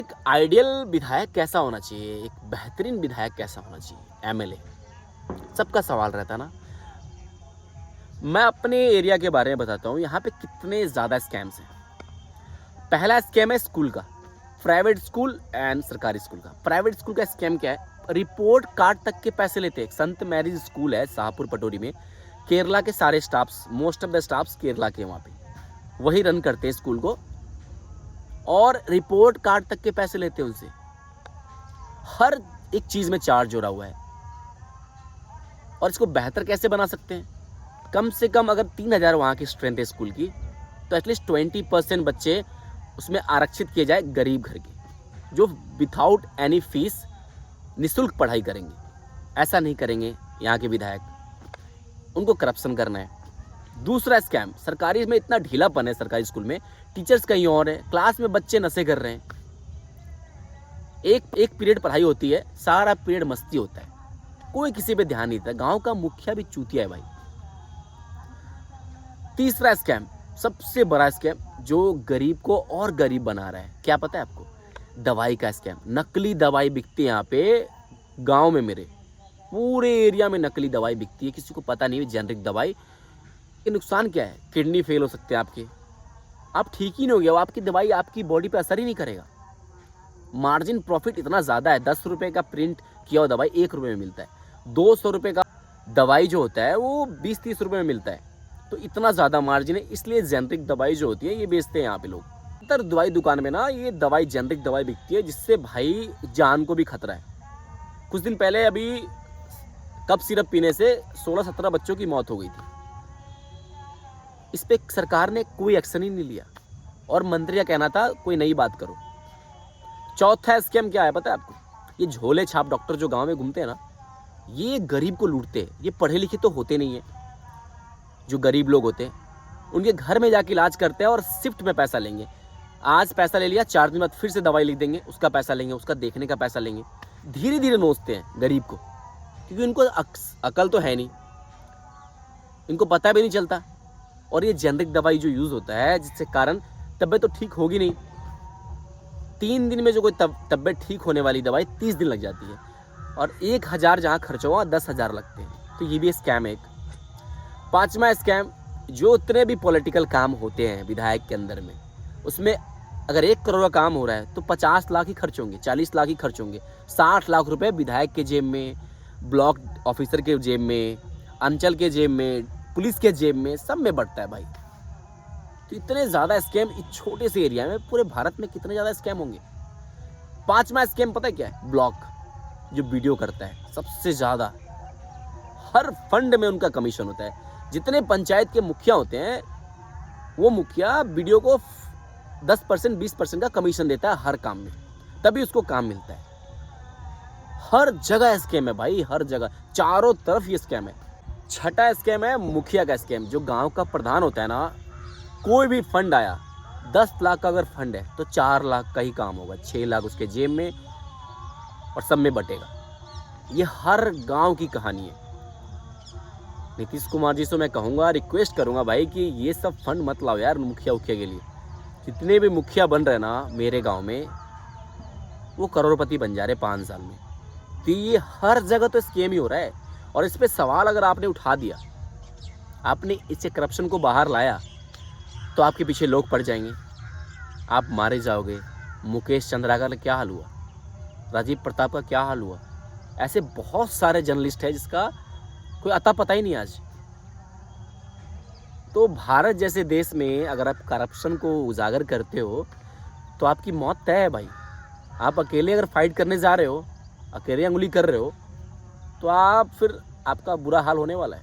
एक आइडियल विधायक कैसा होना चाहिए, एक बेहतरीन विधायक कैसा होना चाहिए, एमएलए, सबका सवाल रहता है ना। मैं अपने एरिया के बारे में बताता हूँ, यहाँ पे कितने ज़्यादा स्कैम्स हैं। पहला स्कैम है स्कूल का, प्राइवेट स्कूल एंड सरकारी स्कूल का। प्राइवेट स्कूल का स्कैम क्या है, रिपोर्ट कार्ड तक के पैसे लेते हैं। संत मैरिज स्कूल है शाहपुर पटोरी में, केरला के सारे staffs, most of the staffs Kerala के वहाँ पे वही रन करते हैं स्कूल को, और रिपोर्ट कार्ड तक के पैसे लेते हैं उनसे। हर एक चीज़ में चार्ज जोड़ा हुआ है। और इसको बेहतर कैसे बना सकते हैं, कम से कम अगर 3,000 वहाँ की स्ट्रेंथ है स्कूल की, तो एटलीस्ट 20% बच्चे उसमें आरक्षित किए जाए गरीब घर के, जो विथआउट एनी फीस निःशुल्क पढ़ाई करेंगे। ऐसा नहीं करेंगे यहाँ के विधायक, उनको करप्शन करना है। दूसरा स्कैम, सरकारी में इतना ढीलापन है, सरकारी स्कूल में टीचर्स कहीं और है, क्लास में बच्चे नशे कर रहे हैं। एक पीरियड पढ़ाई होती है, सारा पीरियड मस्ती होता है, कोई किसी पे ध्यान नहीं देता। गांव का मुखिया भी चूतिया है भाई। तीसरा स्कैम, सबसे बड़ा स्कैम जो गरीब को और गरीब बना रहा है, क्या पता है आपको, दवाई का स्कैम। नकली दवाई बिकती है यहाँ पे गांव में, मेरे पूरे एरिया में नकली दवाई बिकती है, किसी को पता नहीं है। जेनरिक दवाई के नुकसान क्या है, किडनी फेल हो सकते हैं आपके, आप ठीक ही नहीं हो गया, वो आपकी दवाई आपकी बॉडी पे असर ही नहीं करेगा। मार्जिन प्रॉफिट इतना ज़्यादा है, 10 रुपये का प्रिंट किया हुआ दवाई 1 रुपये में मिलता है, 200 रुपये का दवाई जो होता है वो 20-30 रुपये में मिलता है। तो इतना ज़्यादा मार्जिन है, इसलिए जेनरिक दवाई जो होती है ये बेचते हैं यहाँ पे लोग। तर दवाई दुकान में ना ये दवाई जेनरिक दवाई बिकती है, जिससे भाई जान को भी खतरा है। कुछ दिन पहले अभी कप सिरप पीने से 16-17 बच्चों की मौत हो गई थी। इस पे सरकार ने कोई एक्शन ही नहीं लिया, और मंत्री का कहना था कोई नई बात करो। चौथा स्कैम क्या है पता है आपको, ये झोले छाप डॉक्टर जो गांव में घूमते हैं ना, ये गरीब को लूटते हैं। ये पढ़े लिखे तो होते नहीं है, जो गरीब लोग होते हैं उनके घर में जाके इलाज करते हैं, और शिफ्ट में पैसा लेंगे। आज पैसा ले लिया, 4 दिन बाद फिर से दवाई लिख देंगे, उसका पैसा लेंगे, उसका देखने का पैसा लेंगे। धीरे धीरे नोचते हैं गरीब को, क्योंकि उनको अकल तो है नहीं, इनको पता भी नहीं चलता। और ये जेनरिक दवाई जो यूज़ होता है, जिससे कारण तबीयत तो ठीक होगी नहीं, 3 दिन में जो कोई तबीयत ठीक होने वाली दवाई 30 दिन लग जाती है, और 1,000 जहाँ खर्च हुआ 10,000 लगते हैं। तो ये भी स्कैम है एक। 5वां स्कैम, जो उतने भी पॉलिटिकल काम होते हैं विधायक के अंदर में, उसमें अगर 1 करोड़ का काम हो रहा है तो 50 लाख ही खर्च होंगे, 40 लाख ही खर्च होंगे। 60 लाख रुपए विधायक के जेब में, ब्लॉक ऑफिसर के जेब में, अंचल के जेब में, पुलिस के जेब में, सब में बढ़ता है भाई। तो इतने ज़्यादा स्कैम इस छोटे से एरिया में, पूरे भारत में कितने ज़्यादा स्कैम होंगे। 5वां स्कैम पता है क्या है, ब्लॉक जो वीडियो करता है, सबसे ज़्यादा हर फंड में उनका कमीशन होता है। जितने पंचायत के मुखिया होते हैं, वो मुखिया वीडियो को 10% 20% का कमीशन देता है हर काम में, तभी उसको काम मिलता है। हर जगह स्कैम है भाई, हर जगह, चारों तरफ ये स्कैम है। 6वां स्कैम है मुखिया का स्कैम। जो गांव का प्रधान होता है ना, कोई भी फंड आया, 10 लाख का अगर फंड है तो 4 लाख का ही काम होगा, 6 लाख उसके जेब में, और सब में बटेगा। ये हर गांव की कहानी है। नीतीश कुमार जी से मैं कहूँगा, रिक्वेस्ट करूँगा भाई कि ये सब फंड मत लाओ यार मुखिया उखिया के लिए। जितने भी मुखिया बन रहे ना मेरे गांव में, वो करोड़पति बन जा रहे 5 साल में। तो ये हर जगह तो स्कैम ही हो रहा है। और इस पे सवाल अगर आपने उठा दिया, आपने इससे करप्शन को बाहर लाया, तो आपके पीछे लोग पड़ जाएंगे, आप मारे जाओगे। मुकेश चंद्रा का क्या हाल हुआ, राजीव प्रताप का क्या हाल हुआ, ऐसे बहुत सारे जर्नलिस्ट हैं जिसका कोई अता पता ही नहीं आज। तो भारत जैसे देश में अगर आप करप्शन को उजागर करते हो तो आपकी मौत तय है भाई। आप अकेले अगर फाइट करने जा रहे हो, अकेले उंगली कर रहे हो, तो आप फिर आपका बुरा हाल होने वाला है।